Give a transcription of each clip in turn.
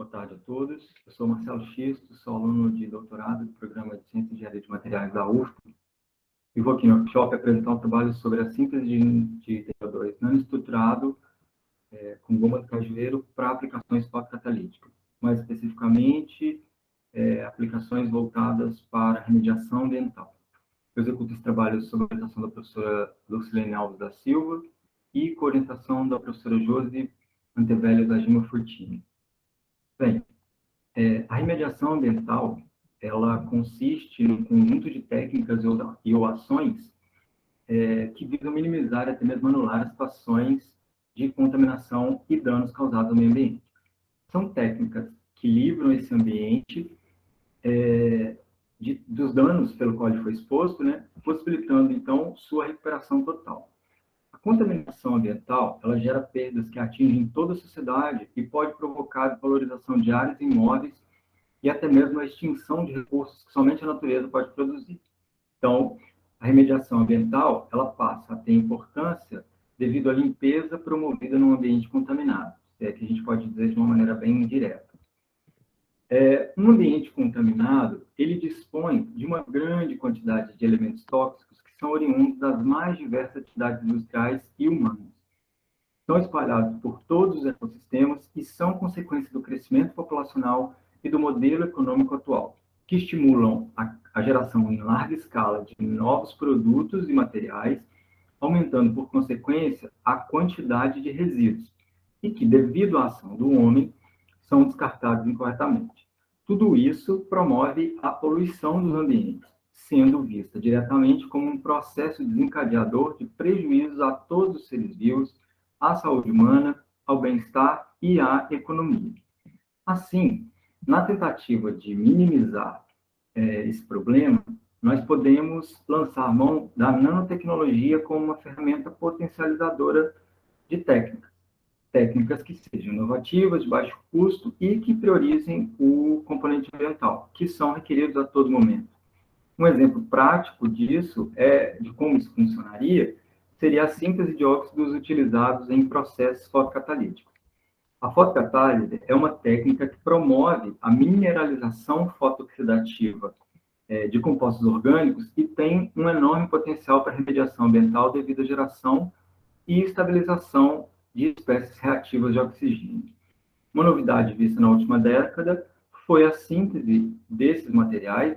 tarde a todos. Eu sou Marcelo Xisto, sou aluno de doutorado do Programa de Ciência e Engenharia de Materiais da UFSC e vou aqui no workshop apresentar um trabalho sobre a síntese de TO2 nanoestruturado com goma do cajueiro para aplicações fotocatalíticas. Mais especificamente, aplicações voltadas para remediação ambiental. Eu executo esse trabalho sob orientação da professora Lucilene Alves da Silva e com orientação da professora Josi Antevelho da Gima Furtini. Bem, a remediação ambiental, ela consiste em um conjunto de técnicas ou ações que visam minimizar e até mesmo anular as situações de contaminação e danos causados ao meio ambiente. São técnicas que livram esse ambiente dos danos pelo qual ele foi exposto, possibilitando, então, sua recuperação total. A contaminação ambiental, ela gera perdas que atingem toda a sociedade e pode provocar desvalorização de áreas e imóveis e até mesmo a extinção de recursos que somente a natureza pode produzir. Então, a remediação ambiental, ela passa a ter importância devido à limpeza promovida num ambiente contaminado, que a gente pode dizer de uma maneira bem direta. Um ambiente contaminado, ele dispõe de uma grande quantidade de elementos tóxicos que são oriundos das mais diversas atividades industriais e humanas. Estão espalhados por todos os ecossistemas e são consequência do crescimento populacional e do modelo econômico atual, que estimulam a geração em larga escala de novos produtos e materiais, aumentando, por consequência, a quantidade de resíduos, e que, devido à ação do homem, são descartados incorretamente. Tudo isso promove a poluição dos ambientes, sendo vista diretamente como um processo desencadeador de prejuízos a todos os seres vivos, à saúde humana, ao bem-estar e à economia. Assim, na tentativa de minimizar esse problema, nós podemos lançar mão da nanotecnologia como uma ferramenta potencializadora de técnicas que sejam inovativas, de baixo custo e que priorizem o componente ambiental, que são requeridos a todo momento. Um exemplo prático disso, de como isso funcionaria, seria a síntese de óxidos utilizados em processos fotocatalíticos. A fotocatálise é uma técnica que promove a mineralização fotooxidativa de compostos orgânicos e tem um enorme potencial para remediação ambiental devido à geração e estabilização de espécies reativas de oxigênio. Uma novidade vista na última década foi a síntese desses materiais,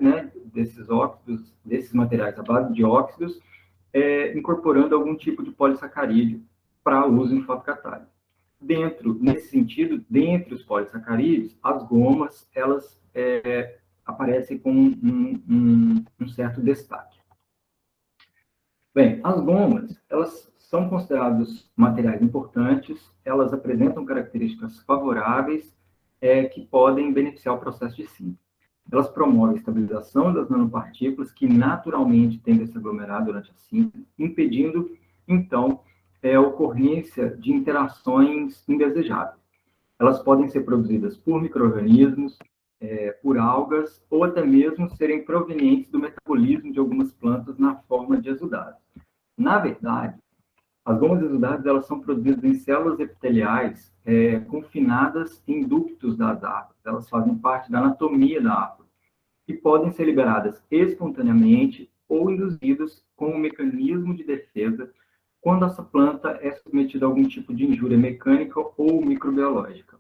desses materiais à base de óxidos, incorporando algum tipo de polissacarídeo para uso em fotocatálise. Nesse sentido, dentre os polissacarídeos, as gomas, elas aparecem com um certo destaque. Bem, as gomas, elas são consideradas materiais importantes, elas apresentam características favoráveis que podem beneficiar o processo de síntese. Elas promovem a estabilização das nanopartículas que naturalmente tendem a se aglomerar durante a síntese, impedindo, então, a ocorrência de interações indesejáveis. Elas podem ser produzidas por micro-organismos, por algas, ou até mesmo serem provenientes do metabolismo de algumas plantas na forma de exudados. Na verdade, as gomas exudadas, elas são produzidas em células epiteliais confinadas em ductos das árvores. Elas fazem parte da anatomia da árvore e podem ser liberadas espontaneamente ou induzidas com um mecanismo de defesa quando essa planta é submetida a algum tipo de injúria mecânica ou microbiológica.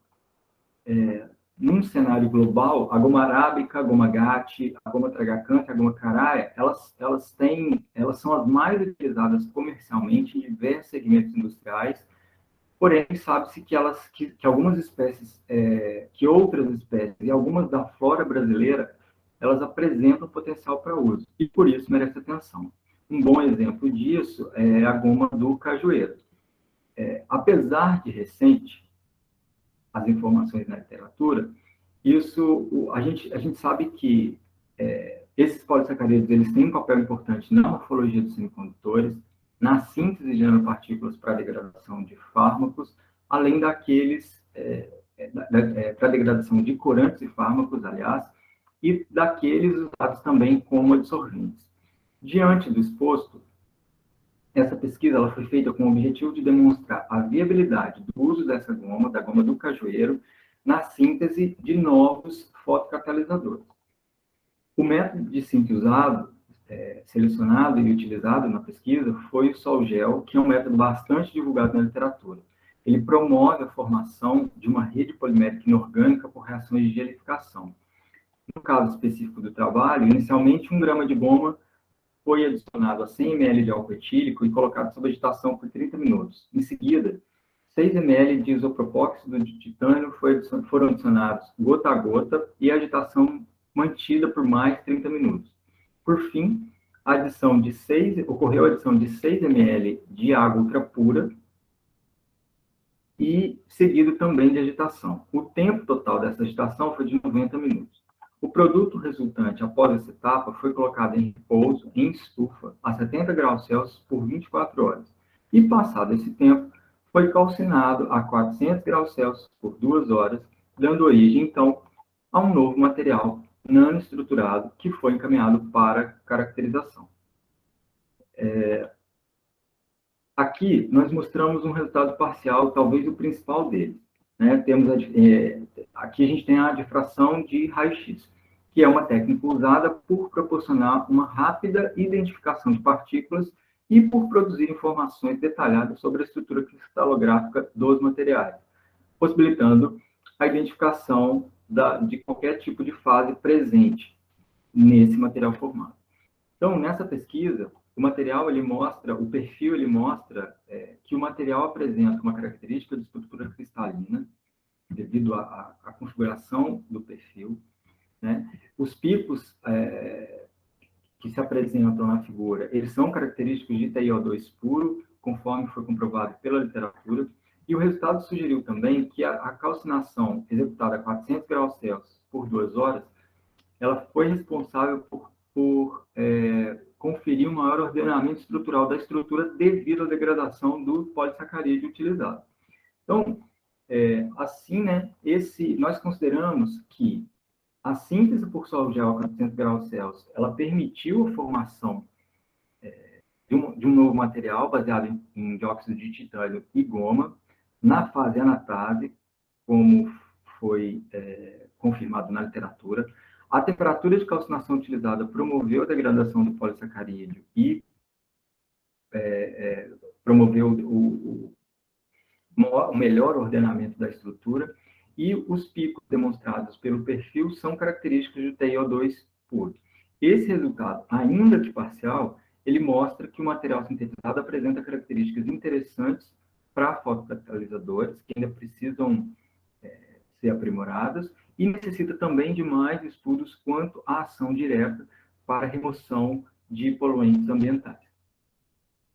Num cenário global, a goma arábica, a goma GATT, a goma tragacanta, a goma caraia, elas são as mais utilizadas comercialmente em diversos segmentos industriais, porém, sabe-se que algumas espécies, que outras espécies e algumas da flora brasileira, elas apresentam potencial para uso, e por isso merece atenção. Um bom exemplo disso é a goma do cajueiro. Apesar de recente, as informações na literatura, a gente sabe que esses polissacarídeos eles têm um papel importante na morfologia dos semicondutores, na síntese de nanopartículas para degradação de fármacos, além daqueles para degradação de corantes e fármacos, aliás, e daqueles usados também como adsorventes. Diante do exposto, essa pesquisa ela foi feita com o objetivo de demonstrar a viabilidade do uso dessa goma, da goma do cajueiro, na síntese de novos fotocatalisadores. O método de síntese usado, selecionado e utilizado na pesquisa foi o Sol-Gel, que é um método bastante divulgado na literatura. Ele promove a formação de uma rede polimérica inorgânica por reações de gelificação. No caso específico do trabalho, inicialmente 1 grama de goma foi adicionado a 100 ml de álcool etílico e colocado sob agitação por 30 minutos. Em seguida, 6 ml de isopropóxido de titânio foram adicionados gota a gota e a agitação mantida por mais 30 minutos. Por fim, ocorreu a adição de 6 ml de água ultrapura e seguido também de agitação. O tempo total dessa agitação foi de 90 minutos. O produto resultante após essa etapa foi colocado em repouso em estufa a 70 graus Celsius por 24 horas. E passado esse tempo, foi calcinado a 400 graus Celsius por 2 horas, dando origem, então, a um novo material nanoestruturado que foi encaminhado para caracterização. Aqui, nós mostramos um resultado parcial, talvez o principal dele. Né? Aqui a gente tem a difração de raio-x, que é uma técnica usada por proporcionar uma rápida identificação de partículas e por produzir informações detalhadas sobre a estrutura cristalográfica dos materiais, possibilitando a identificação de qualquer tipo de fase presente nesse material formado. Então, nessa pesquisa, o perfil mostra que o material apresenta uma característica de estrutura cristalina, devido à configuração do perfil, né? Os picos que se apresentam na figura, eles são característicos de TiO2 puro, conforme foi comprovado pela literatura, e o resultado sugeriu também que a calcinação executada a 400 graus Celsius por 2 horas, ela foi responsável por conferir um maior ordenamento estrutural da estrutura devido à degradação do polissacarídeo utilizado. Então, assim, né, nós consideramos que a síntese por Sol-Gel a 400 graus Celsius, ela permitiu a formação de um novo material baseado em dióxido de titânio e goma, na fase anatase, como foi confirmado na literatura. A temperatura de calcinação utilizada promoveu a degradação do polissacarídeo e promoveu o melhor ordenamento da estrutura, e os picos demonstrados pelo perfil são característicos do TiO2 puro. Esse resultado, ainda que parcial, ele mostra que o material sintetizado apresenta características interessantes para fotocatalisadores, que ainda precisam ser aprimoradas, e necessita também de mais estudos quanto à ação direta para a remoção de poluentes ambientais.